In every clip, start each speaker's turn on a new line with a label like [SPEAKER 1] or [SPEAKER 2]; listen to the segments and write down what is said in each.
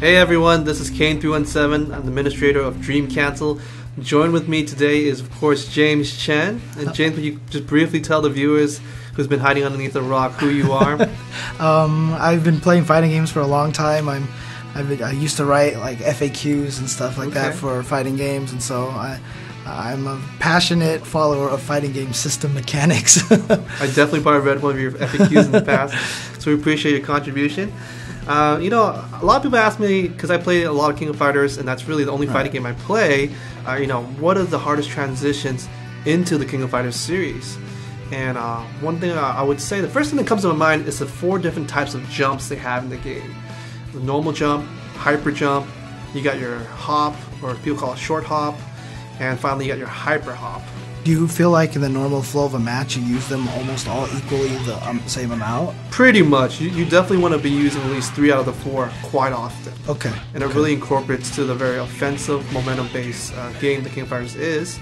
[SPEAKER 1] Hey everyone, this is Kane317. I'm the administrator of Dream Cancel. Joined with me today is, of course, James Chen. And James, will you just briefly tell the viewers who's been hiding underneath a rock who you are?
[SPEAKER 2] I've been playing fighting games for a long time. I used to write like FAQs and stuff like that for fighting games, and so I'm a passionate follower of fighting game system mechanics.
[SPEAKER 1] I definitely probably read one of your FAQs in the past, so we appreciate your contribution. You know, a lot of people ask me, because I play a lot of King of Fighters, and that's really the only fighting game I play, you know, what are the hardest transitions into the King of Fighters series? And one thing I would say, the first thing that comes to my mind is the 4 different types of jumps they have in the game. The normal jump, hyper jump, you got your hop, or people call it short hop, and finally you got your hyper hop.
[SPEAKER 2] Do you feel like in the normal flow of a match you use them almost all equally the same amount?
[SPEAKER 1] Pretty much. You definitely want to be using at least 3 out of the 4 quite often.
[SPEAKER 2] Okay.
[SPEAKER 1] And it really incorporates to the very offensive, momentum-based game the King of Fighters is.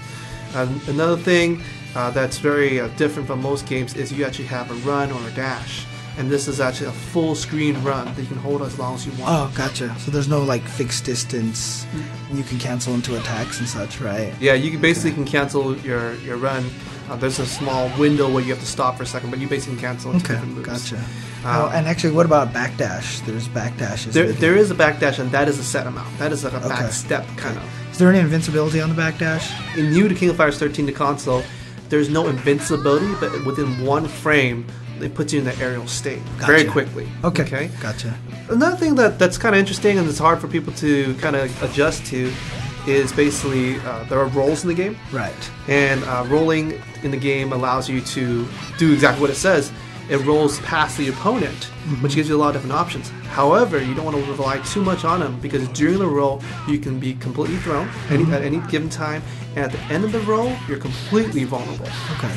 [SPEAKER 1] Another thing that's very different from most games is you actually have a run or a dash. And this is actually a full screen run that you can hold as long as you want.
[SPEAKER 2] Oh, gotcha. So there's no like fixed distance. You can cancel into attacks and such, right?
[SPEAKER 1] Yeah, you can cancel your run. There's a small window where you have to stop for a second, but you basically can cancel into different moves.
[SPEAKER 2] Gotcha. And actually, what about backdash? There's backdashes.
[SPEAKER 1] There is a backdash, and that is a set amount. That is like a back step kind of.
[SPEAKER 2] Is there any invincibility on the backdash?
[SPEAKER 1] In new to King of Fighters 13 to console, there's no invincibility, but within 1 frame, it puts you in the aerial state very quickly.
[SPEAKER 2] Okay. Gotcha.
[SPEAKER 1] Another thing that's kind of interesting and it's hard for people to kind of adjust to is basically there are rolls in the game.
[SPEAKER 2] Right.
[SPEAKER 1] And rolling in the game allows you to do exactly what it says. It rolls past the opponent, which gives you a lot of different options. However, you don't want to rely too much on them because during the roll, you can be completely thrown at any given time. And at the end of the roll, you're completely vulnerable.
[SPEAKER 2] Okay.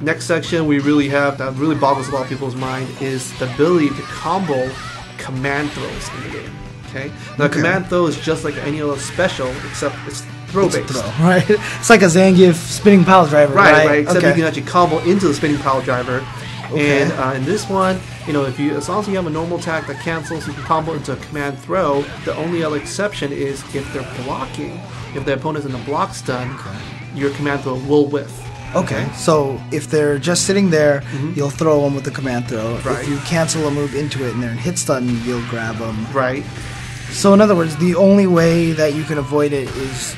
[SPEAKER 1] Next section we really have that really boggles a lot of people's mind is the ability to combo command throws in the game. Okay? Now command throw is just like any other special except it's throw based.
[SPEAKER 2] Right? It's like a Zangief spinning pile driver.
[SPEAKER 1] Right. Except you can actually combo into the spinning pile driver. And in this one, you know, as long as you have a normal attack that cancels, you can combo into a command throw. The only other exception is if they're blocking, if the opponent's in the block stun, your command throw will whiff.
[SPEAKER 2] Okay, so if they're just sitting there, you'll throw them with the command throw.
[SPEAKER 1] Right.
[SPEAKER 2] If you cancel a move into it and they're in hit stun, you'll grab them.
[SPEAKER 1] Right.
[SPEAKER 2] So in other words, the only way that you can avoid it is,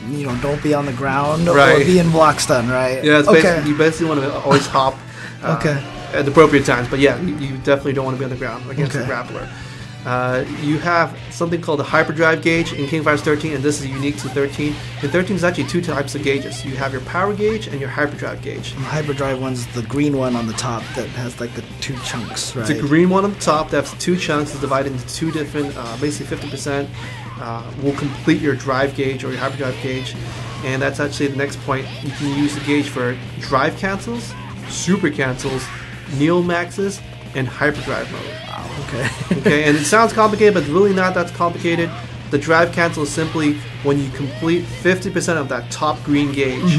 [SPEAKER 2] you know, don't be on the ground or be in block stun, right?
[SPEAKER 1] Yeah, it's you basically want to always hop at the appropriate times. But yeah, you definitely don't want to be on the ground against the grappler. You have something called a hyperdrive gauge in King of Fighters 13, and this is unique to 13. In 13, there's actually 2 types of gauges. You have your power gauge and your hyperdrive gauge.
[SPEAKER 2] The hyperdrive one's the green one on the top that has like the 2 chunks, right?
[SPEAKER 1] It's a green one on the top that has 2 chunks. It's divided into 2 different, basically 50% will complete your drive gauge or your hyperdrive gauge. And that's actually the next point. You can use the gauge for drive cancels, super cancels, neo maxes, and hyperdrive mode. Okay, and it sounds complicated, but it's really not that complicated. The drive cancel is simply when you complete 50% of that top green gauge,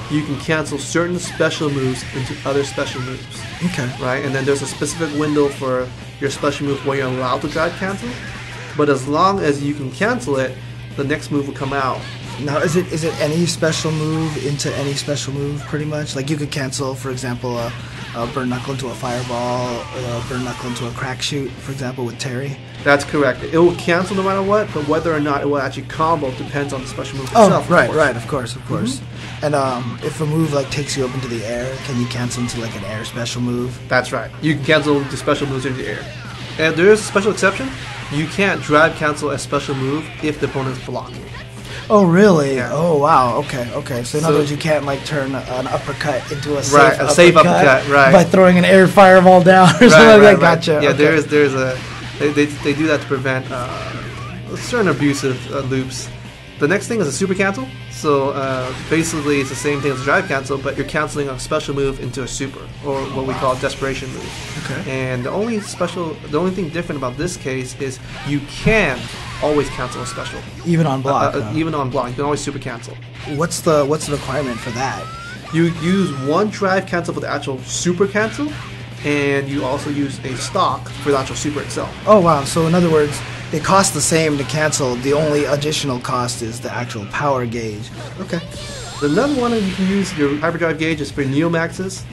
[SPEAKER 1] you can cancel certain special moves into other special moves.
[SPEAKER 2] Okay.
[SPEAKER 1] Right, and then there's a specific window for your special move where you're allowed to drive cancel. But as long as you can cancel it, the next move will come out.
[SPEAKER 2] Now, is it any special move into any special move, pretty much? Like you could cancel, for example, a burn knuckle into a fireball, or a burn knuckle into a crack shoot, for example, with Terry?
[SPEAKER 1] That's correct. It will cancel no matter what, but whether or not it will actually combo depends on the special move itself.
[SPEAKER 2] Oh, right, of course. And if a move like takes you up into the air, can you cancel into like an air special move?
[SPEAKER 1] That's right. You can cancel the special moves into the air. And there is a special exception. You can't drive cancel a special move if the opponent's blocking.
[SPEAKER 2] Oh, really?
[SPEAKER 1] Yeah.
[SPEAKER 2] Oh, wow. Okay. So in other words, you can't like turn an uppercut into a safe
[SPEAKER 1] uppercut, right?
[SPEAKER 2] By throwing an air fireball down or something like that. Gotcha.
[SPEAKER 1] Yeah, there's they do that to prevent certain abusive loops. The next thing is a super cancel. So basically, it's the same thing as a drive cancel, but you're canceling a special move into a super, or what we call a desperation move.
[SPEAKER 2] Okay.
[SPEAKER 1] And the only thing different about this case is you can always cancel a special.
[SPEAKER 2] Even on block.
[SPEAKER 1] Even on block, you can always super cancel.
[SPEAKER 2] What's the requirement for that?
[SPEAKER 1] You use 1 drive cancel for the actual super cancel, and you also use a stock for the actual super itself.
[SPEAKER 2] Oh wow! So in other words, they cost the same to cancel. The only additional cost is the actual power gauge. Okay.
[SPEAKER 1] Another one that you can use your hyperdrive gauge is for Neomaxes.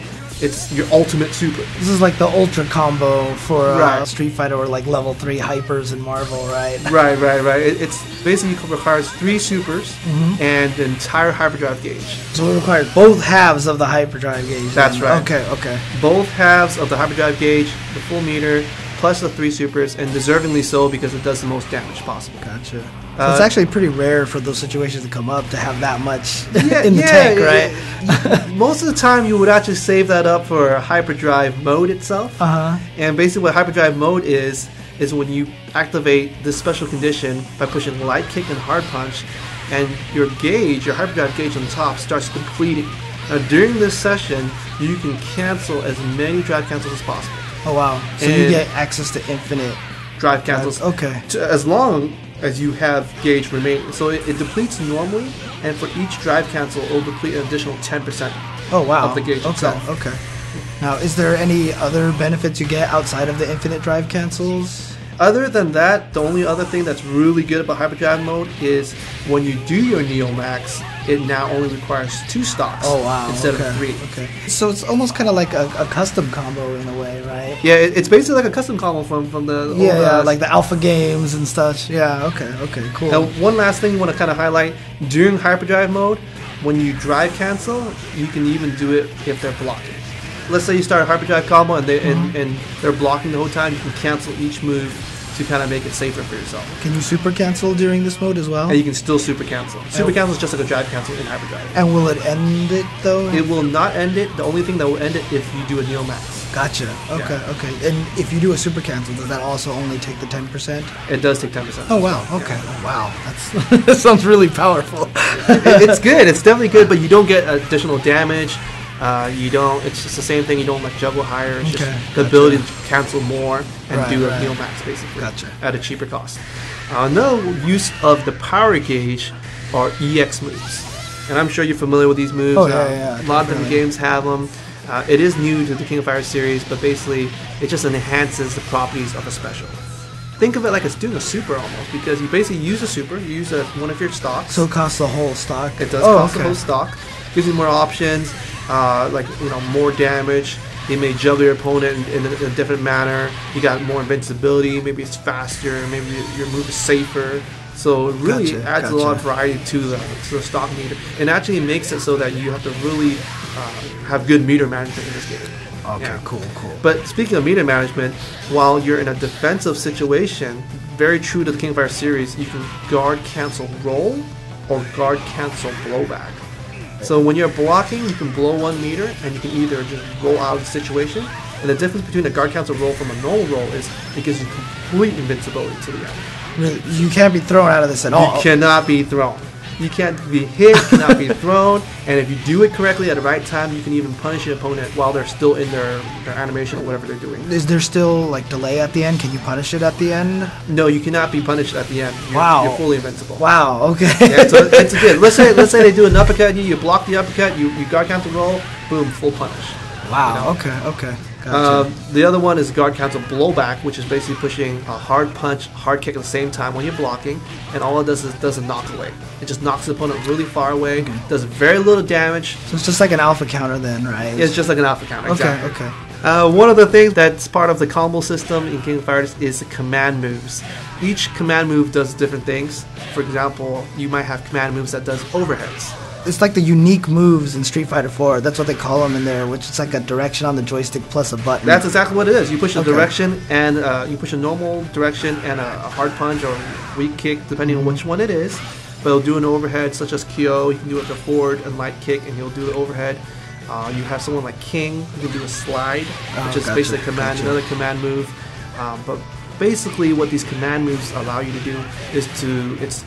[SPEAKER 1] It's your ultimate super.
[SPEAKER 2] This is like the ultra combo for
[SPEAKER 1] Right.
[SPEAKER 2] Street Fighter or like level 3 hypers in Marvel, right?
[SPEAKER 1] Right. It's basically requires 3 supers and the entire hyperdrive gauge.
[SPEAKER 2] So it requires both halves of the hyperdrive gauge.
[SPEAKER 1] That's
[SPEAKER 2] then.
[SPEAKER 1] right.
[SPEAKER 2] Okay.
[SPEAKER 1] Both halves of the hyperdrive gauge, the full meter, plus the 3 supers, and deservingly so because it does the most damage possible.
[SPEAKER 2] Gotcha. So it's actually pretty rare for those situations to come up to have that much in the
[SPEAKER 1] yeah,
[SPEAKER 2] tank, right?
[SPEAKER 1] Most of the time, you would actually save that up for hyperdrive mode itself. And basically, what hyperdrive mode is when you activate this special condition by pushing light kick and hard punch, and your gauge, your hyperdrive gauge on the top, starts depleting. Now, during this session, you can cancel as many drive cancels as possible.
[SPEAKER 2] Oh wow! So you get access to infinite
[SPEAKER 1] drive cancels.
[SPEAKER 2] Okay.
[SPEAKER 1] As long as you have gauge remaining. So it depletes normally, and for each drive cancel, it will deplete an additional 10%.
[SPEAKER 2] Oh wow!
[SPEAKER 1] Of the gauge itself.
[SPEAKER 2] Okay. Now, is there any other benefits you get outside of the infinite drive cancels?
[SPEAKER 1] Other than that, the only other thing that's really good about hyperdrive mode is when you do your Neomax, it now only requires 2 stocks instead of 3.
[SPEAKER 2] Okay. So it's almost kind of like a custom combo in a way, right?
[SPEAKER 1] Yeah, it's basically like a custom combo from the old,
[SPEAKER 2] like the alpha games and such. Yeah, okay, cool.
[SPEAKER 1] Now, one last thing I want to kind of highlight, during hyperdrive mode, when you drive cancel, you can even do it if they're blocking. Let's say you start a hyperdrive combo and they're blocking the whole time, you can cancel each move to kind of make it safer for yourself.
[SPEAKER 2] Can you super cancel during this mode as well?
[SPEAKER 1] And you can still super cancel. Super cancel is just like a drive cancel in hyperdrive.
[SPEAKER 2] And will it end it though?
[SPEAKER 1] It will not end it. The only thing that will end it if you do a Neomax.
[SPEAKER 2] Gotcha. Okay. And if you do a super cancel, does that also only take the 10%?
[SPEAKER 1] It does take 10%.
[SPEAKER 2] Oh wow. Okay. Oh, wow. That sounds really powerful.
[SPEAKER 1] It's good. It's definitely good, but you don't get additional damage. You don't. It's just the same thing. You don't like juggle higher. It's just the ability to cancel more and do a Neomax basically at a cheaper cost. Another use of the power gauge are EX moves, and I'm sure you're familiar with these moves. A lot of different games have them. It is new to the King of Fighters series, but basically it just enhances the properties of a special. Think of it like it's doing a super almost, because you basically use a super, you use one of your stocks.
[SPEAKER 2] So it costs the whole stock?
[SPEAKER 1] It does cost the whole stock. Gives you more options, more damage. You may juggle your opponent in a different manner. You got more invincibility, maybe it's faster, maybe your move is safer. So it really adds a lot of variety to the stock meter. And actually makes it so that you have to really have good meter management in this game.
[SPEAKER 2] Okay, cool.
[SPEAKER 1] But speaking of meter management, while you're in a defensive situation, very true to the King of Fighters series, you can guard cancel roll or guard cancel blowback. So when you're blocking, you can blow 1 meter, and you can either just roll out of the situation. And the difference between a guard cancel roll from a normal roll is it gives you complete invincibility to the enemy.
[SPEAKER 2] Really? You can't be thrown out of this at all?
[SPEAKER 1] You cannot be thrown. You can't be hit, cannot be thrown, and if you do it correctly at the right time, you can even punish your opponent while they're still in their animation or whatever they're doing.
[SPEAKER 2] Is there still like delay at the end? Can you punish it at the end?
[SPEAKER 1] No, you cannot be punished at the end. You're fully invincible.
[SPEAKER 2] Wow, okay.
[SPEAKER 1] Yeah, so it's good. Let's say they do an uppercut, you block the uppercut, you guard counter roll, boom, full punish.
[SPEAKER 2] Wow, okay. Gotcha.
[SPEAKER 1] The other one is guard cancel blowback, which is basically pushing a hard punch, hard kick at the same time when you're blocking, and all it does is does a knock away. It just knocks the opponent really far away, does very little damage.
[SPEAKER 2] So it's just like an alpha counter then, right?
[SPEAKER 1] Yeah, it's just like an alpha counter, exactly.
[SPEAKER 2] Okay.
[SPEAKER 1] One of the things that's part of the combo system in King of Fighters is the command moves. Each command move does different things. For example, you might have command moves that does overheads.
[SPEAKER 2] It's like the unique moves in Street Fighter 4. That's what they call them in there, which is like a direction on the joystick plus a button.
[SPEAKER 1] That's exactly what it is. You push a direction, and you push a normal direction and a hard punch or weak kick, depending on which one it is. But it'll do an overhead, such as Kyo. You can do it with a forward and light kick, and he'll do the overhead. You have someone like King who can do a slide, which is basically another command move. But basically what these command moves allow you to do is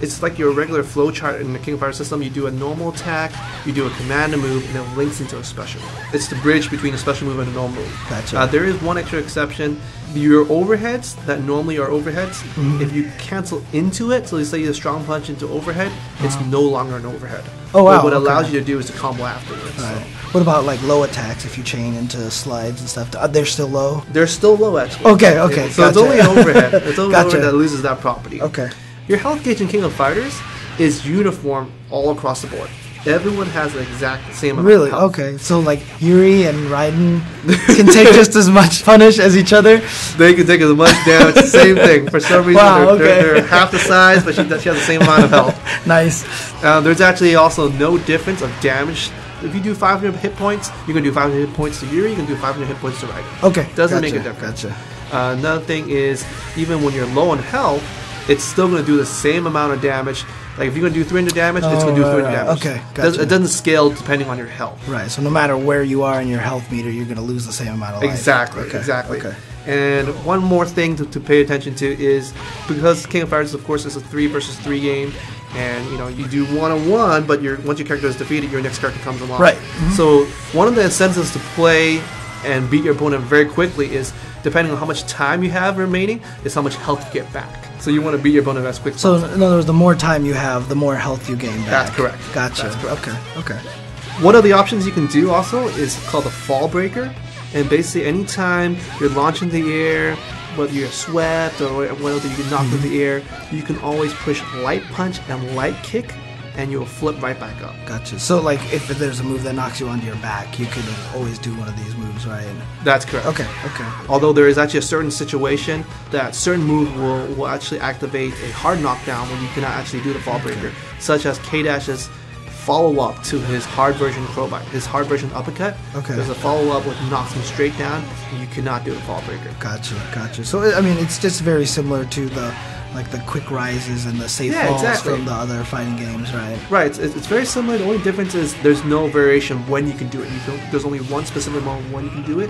[SPEAKER 1] it's like your regular flow chart in the King of Fighters system. You do a normal attack, you do a command move, and it links into a special. It's the bridge between a special move and a normal move.
[SPEAKER 2] Gotcha.
[SPEAKER 1] There is one extra exception. your overheads that normally are overheads, if you cancel into it, so let's say you strong punch into overhead, it's no longer an overhead.
[SPEAKER 2] Oh wow!
[SPEAKER 1] But what it allows you to do is to combo afterwards.
[SPEAKER 2] Right. What about like low attacks? If you chain into slides and stuff, they're still low.
[SPEAKER 1] They're still low actually.
[SPEAKER 2] Okay, okay.
[SPEAKER 1] So it's only an overhead. It's only an overhead that loses that property.
[SPEAKER 2] Okay.
[SPEAKER 1] Your health gauge in King of Fighters is uniform all across the board. Everyone has the exact same amount
[SPEAKER 2] Really?
[SPEAKER 1] of health.
[SPEAKER 2] Okay. So like Yuri and Raiden can take just as much punish as each other?
[SPEAKER 1] They can take as much damage. Same thing. For some reason,
[SPEAKER 2] Wow,
[SPEAKER 1] they're half the size, but she has the same amount of health.
[SPEAKER 2] Nice.
[SPEAKER 1] There's actually also no difference of damage. If you do 500 hit points, you can do 500 hit points to Yuri, you can do 500 hit points to Raiden.
[SPEAKER 2] Okay.
[SPEAKER 1] Doesn't make a difference.
[SPEAKER 2] Gotcha.
[SPEAKER 1] Another thing is, even when you're low on health, it's still going to do the same amount of damage. Like if you're going to do 300 damage, it's going to do 300 damage.
[SPEAKER 2] Okay, gotcha.
[SPEAKER 1] It doesn't scale depending on your health.
[SPEAKER 2] Right, so no matter where you are in your health meter, you're going to lose the same amount of life.
[SPEAKER 1] Exactly,
[SPEAKER 2] Okay,
[SPEAKER 1] exactly.
[SPEAKER 2] Okay.
[SPEAKER 1] And one more thing to pay attention to is, because King of Fighters, of course, is a 3 versus 3 game, and you do 1-on-1, but once your character is defeated, your next character comes along.
[SPEAKER 2] Right.
[SPEAKER 1] So one of the incentives to play and beat your opponent very quickly is, depending on how much time you have remaining, is how much health you get back. So you want to beat your opponent as quickly.
[SPEAKER 2] So in other words, the more time you have, the more health you gain back.
[SPEAKER 1] That's correct.
[SPEAKER 2] Gotcha.
[SPEAKER 1] That's correct.
[SPEAKER 2] Okay.
[SPEAKER 1] One of the options you can do also is called the Fall Breaker. And basically, anytime you're launching the air, whether you're swept or whether you get knocked in the air, you can always push Light Punch and Light Kick, and you'll flip right back up.
[SPEAKER 2] Gotcha. So like if there's a move that knocks you onto your back, you can always do one of these moves, right?
[SPEAKER 1] That's correct.
[SPEAKER 2] Okay.
[SPEAKER 1] Although there is actually a certain situation that certain move will actually activate a hard knockdown when you cannot actually do the Fall Breaker, such as K-Dash's follow-up to his hard version crowbar, his hard version uppercut.
[SPEAKER 2] Okay.
[SPEAKER 1] There's a follow-up which knocks him straight down, and you cannot do the Fall Breaker.
[SPEAKER 2] Gotcha. So I mean, it's just very similar to the quick rises and the safe falls from the other fighting games, right?
[SPEAKER 1] Right. It's very similar. The only difference is there's no variation when you can do it. There's only one specific moment when you can do it.